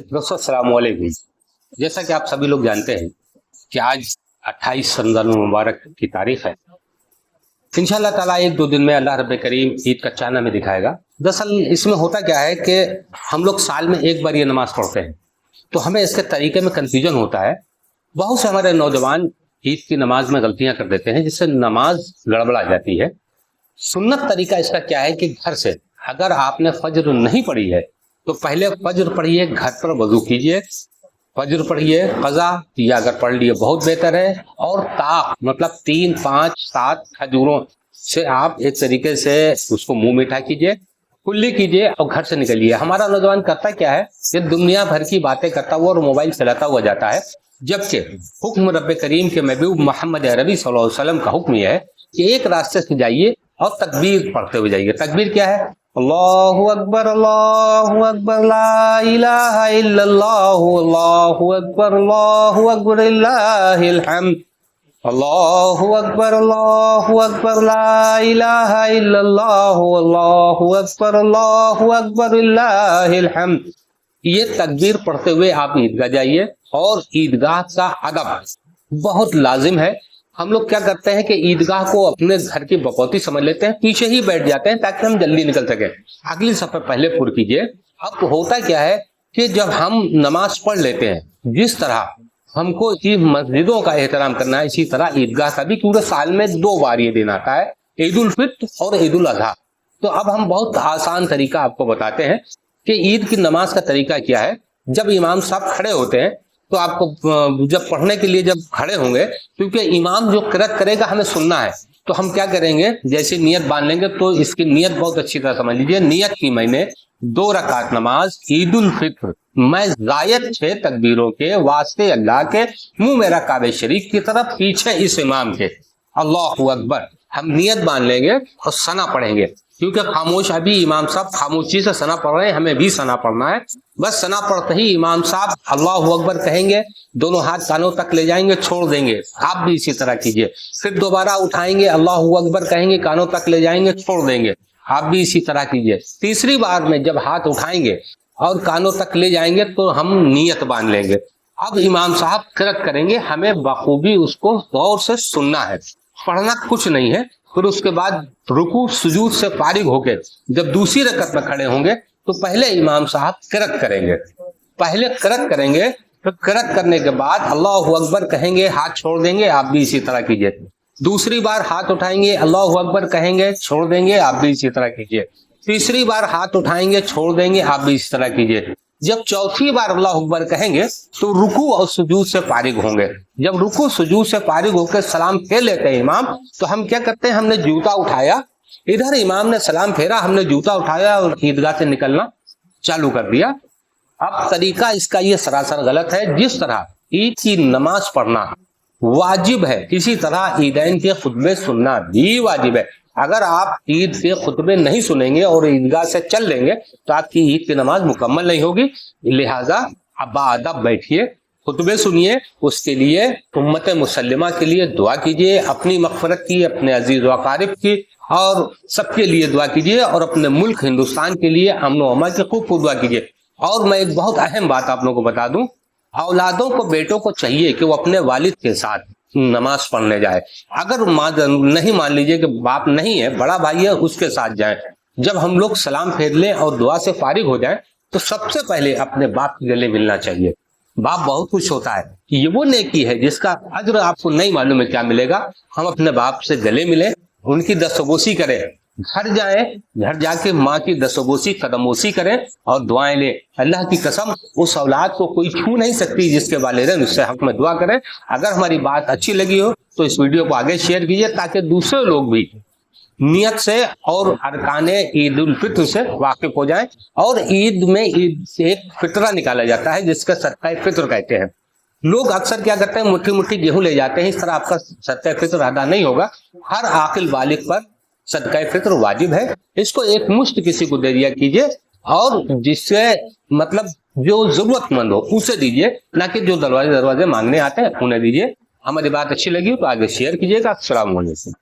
दोस्तों अस्सलाम वालेकुम। जैसा कि आप सभी लोग जानते हैं कि आज 28 रमज़ान मुबारक की तारीख है। इंशाअल्लाह ताला एक दो दिन में अल्लाह रब्बे करीम ईद का चाँद हमें दिखाएगा। दरअसल इसमें होता क्या है कि हम लोग साल में एक बार ये नमाज पढ़ते हैं, तो हमें इसके तरीके में कन्फ्यूजन होता है। बहुत से हमारे नौजवान ईद की नमाज में गलतियां कर देते हैं, जिससे नमाज गड़बड़ा जाती है। सुन्नत तरीका इसका क्या है कि घर से अगर आपने फज्र नहीं पढ़ी है तो पहले फज्र पढ़िए, घर पर वजू कीजिए, फज्र पढ़िए, कज़ा या अगर पढ़ लिए बहुत बेहतर है। और ताक मतलब 3, 5, 7 खजूरों से आप एक तरीके से उसको मुंह मीठा कीजिए, कुल्ली कीजिए और घर से निकलिए। हमारा नौजवान करता क्या है, ये दुनिया भर की बातें करता हुआ और मोबाइल चलाता हुआ जाता है, जबकि हुक्म रब्बे करीम के महबूब मोहम्मद अरबी सल्लल्लाहु अलैहि वसल्लम का हुक्म यह है कि एक रास्ते से जाइए और तकबीर पढ़ते हुए जाइए। तकबीर क्या है? अल्लाहु अकबर, अल्लाहु अकबर, ला इलाहा इल्लल्लाहु, अल्लाहु अकबर, अल्लाहु अकबर, लिल्लाहिल हम्द, अल्लाहु अकबर, अल्लाहु अकबर, ला इलाहा इल्लल्लाहु, अल्लाहु अकबर, अल्लाहु अकबर, लिल्लाहिल हम्द। ये तकबीर पढ़ते हुए आप ईदगाह जाइए। और ईदगाह का अदब बहुत लाजिम है। हम लोग क्या करते हैं कि ईदगाह को अपने घर की बकौती समझ लेते हैं, पीछे ही बैठ जाते हैं ताकि हम जल्दी निकल सके। अगली सफे पहले पूरी कीजिए। अब होता क्या है कि जब हम नमाज पढ़ लेते हैं, जिस तरह हमको मस्जिदों का एहतराम करना है, इसी तरह ईदगाह का भी, पूरे साल में 2 बार ये दिन आता है, ईद उल फित्र और ईद उल अजहा। तो अब हम बहुत आसान तरीका आपको बताते हैं कि ईद की नमाज का तरीका क्या है। जब इमाम साहब खड़े होते हैं तो आपको जब पढ़ने के लिए जब खड़े होंगे, क्योंकि इमाम जो किरात करेगा हमें सुनना है, तो हम क्या करेंगे, जैसे नियत बांध लेंगे। तो इसकी नियत बहुत अच्छी तरह समझ लीजिए। नियत की मैंने 2 रकात नमाज ईद उल फित्र मैं जायद 6 तकबीरों के वास्ते अल्लाह के, मुंह मेरा काबे शरीफ की तरफ, पीछे इस इमाम के, अल्लाहु अकबर। हम नियत बांध लेंगे और सना पढ़ेंगे, क्योंकि खामोश अभी इमाम साहब खामोशी से सना पढ़ रहे हैं, हमें भी सना पढ़ना है। बस सना पढ़ते ही इमाम साहब अल्लाहु अकबर कहेंगे, दोनों हाथ कानों तक ले जाएंगे, छोड़ देंगे। आप भी इसी तरह कीजिए। फिर दोबारा उठाएंगे, अल्लाहु अकबर कहेंगे, कानों तक ले जाएंगे, छोड़ देंगे। आप भी इसी तरह कीजिए। तीसरी बार में जब हाथ उठाएंगे और कानों तक ले जाएंगे तो हम नियत बांध लेंगे। अब इमाम साहब किरात करेंगे, हमें बखूबी उसको गौर से सुनना है, पढ़ना कुछ नहीं है। फिर उसके बाद रुकू सुजूद से फारिग होके जब दूसरी रकत में खड़े होंगे तो पहले इमाम साहब किरात करेंगे। पहले किरात करेंगे, तो किरात करने के बाद अल्लाहु अकबर कहेंगे, हाथ छोड़ देंगे। आप भी इसी तरह कीजिए। दूसरी बार हाथ उठाएंगे, अल्लाहु अकबर कहेंगे, छोड़ देंगे। आप भी इसी तरह कीजिए। तीसरी बार हाथ उठाएंगे, छोड़ देंगे। आप भी इसी तरह कीजिए। जब चौथी बार अल्लाहु अकबर कहेंगे तो रुकू और सुजूद से फारिग होंगे। जब रुकू सुजूद से फारिग होकर सलाम फेर लेते हैं इमाम, तो हम क्या करते हैं, हमने जूता उठाया, इधर इमाम ने सलाम फेरा, हमने जूता उठाया और ईदगाह से निकलना चालू कर दिया। अब तरीका इसका ये सरासर गलत है। जिस तरह ईद की नमाज पढ़ना वाजिब है, इसी तरह ईदैन के खुतबे सुनना भी वाजिब है। अगर आप ईद के खुतबे नहीं सुनेंगे और ईदगाह से चल लेंगे तो आपकी ईद की नमाज मुकम्मल नहीं होगी। लिहाजा अब बाअदब बैठिए, खुतबे सुनिए, उसके लिए उम्मत मुसल्लिमा के लिए दुआ कीजिए, अपनी मग़फ़िरत की, अपने अजीज व अक़ारिब की, और सबके लिए दुआ कीजिए, और अपने मुल्क हिंदुस्तान के लिए अमन व अमान की खूब दुआ कीजिए। और मैं एक बहुत अहम बात आप लोगों को बता दूं, औलादों को, बेटों को चाहिए कि वो अपने वालिद के साथ नमाज पढ़ने जाए। अगर नहीं, मान लीजिए कि बाप नहीं है, बड़ा भाई है, उसके साथ जाए। जब हम लोग सलाम फेर लें और दुआ से फारिग हो जाए तो सबसे पहले अपने बाप के गले मिलना चाहिए। बाप बहुत खुश होता है। ये वो नेकी है जिसका अज्र आपको नहीं मालूम है क्या मिलेगा। हम अपने बाप से गले मिलें, उनकी दस्तबोसी करें, घर जाएं, घर जाके माँ की दस्तबोसी कदमोसी करें और दुआएं लें। अल्लाह की कसम, उस औलाद को कोई छू नहीं सकती जिसके वालिदैन उससे हक में दुआ करें। अगर हमारी बात अच्छी लगी हो तो इस वीडियो को आगे शेयर कीजिए, ताकि दूसरे लोग भी नियत से और अरकाने ईद उल फित्र से वाकिफ हो जाएं। और ईद में ईद से एक फितरा निकाला जाता है जिसका सदका फित्र कहते हैं। लोग अक्सर क्या करते हैं, मुट्ठी मुट्ठी गेहूं ले जाते हैं। इस तरह आपका सदका फित्र अदा नहीं होगा। हर आकिल बालिग पर सदका फित्र वाजिब है। इसको एक मुश्त किसी को दे दिया कीजिए, और जिससे मतलब जो जरूरतमंद हो उसे दीजिए, ना कि जो दरवाजे मांगने आते हैं उन्हें दीजिए। हमारी बात अच्छी लगी तो आगे शेयर कीजिएगा। अस्सलाम वालेकुम।